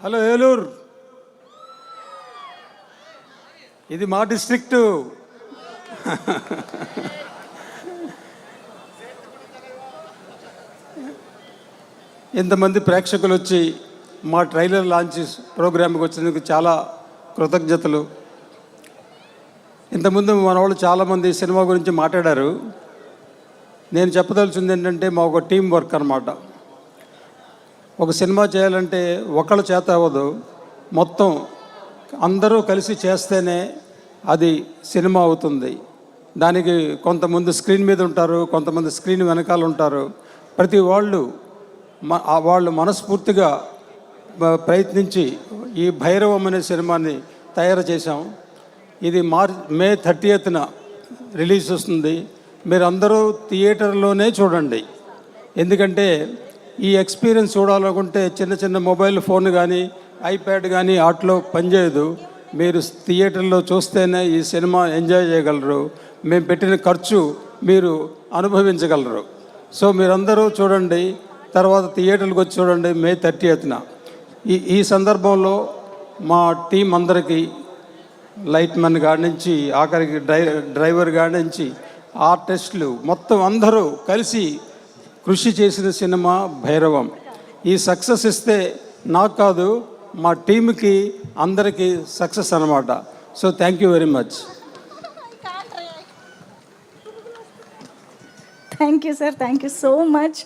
Hello Eluru, ఇది మా district. ఇంతమంది ప్రేక్షకులు వచ్చి మా ట్రైలర్ లాంచ్ ప్రోగ్రామ్కి వచ్చినందుకు చాలా కృతజ్ఞతలు. ఇంతకుముందు మన వాళ్ళు చాలామంది సినిమా గురించి మాట్లాడారు. నేను చెప్పదలుచుంది ఏంటంటే మా ఒక టీం వర్క్ అన్నమాట. ఒక సినిమా చేయాలంటే ఒకళ్ళ చేత అవ్వదు, మొత్తం అందరూ కలిసి చేస్తేనే అది సినిమా అవుతుంది. దానికి కొంతమంది స్క్రీన్ మీద ఉంటారు, కొంతమంది స్క్రీన్ వెనకాల ఉంటారు. ప్రతి వాళ్ళు మనస్ఫూర్తిగా ప్రయత్నించి ఈ భైరవం అనే సినిమాని తయారు చేశాం. ఇది మే 30న రిలీజ్ వస్తుంది. మీరందరూ థియేటర్లోనే చూడండి. ఎందుకంటే ఈ ఎక్స్పీరియన్స్ చూడాలనుకుంటే చిన్న చిన్న మొబైల్ ఫోన్ కానీ ఐప్యాడ్ కానీ వాటిలో పనిచేయదు. మీరు థియేటర్లో చూస్తేనే ఈ సినిమా ఎంజాయ్ చేయగలరు. మేము పెట్టిన ఖర్చు మీరు అనుభవించగలరు. సో మీరందరూ చూడండి, తర్వాత థియేటర్కి వచ్చి చూడండి మే 30న. ఈ సందర్భంలో మా టీం అందరికీ, లైట్ మ్యాన్ కాడి నుంచి ఆఖరికి డ్రైవర్ కాడి నుంచి ఆర్టిస్టులు మొత్తం అందరూ కలిసి కృషి చేసిన సినిమా భైరవం. ఈ సక్సెస్ ఇస్తే నాకు కాదు, మా టీంకి అందరికీ సక్సెస్ అన్నమాట. So thank you very much. Thank you sir, thank you so much.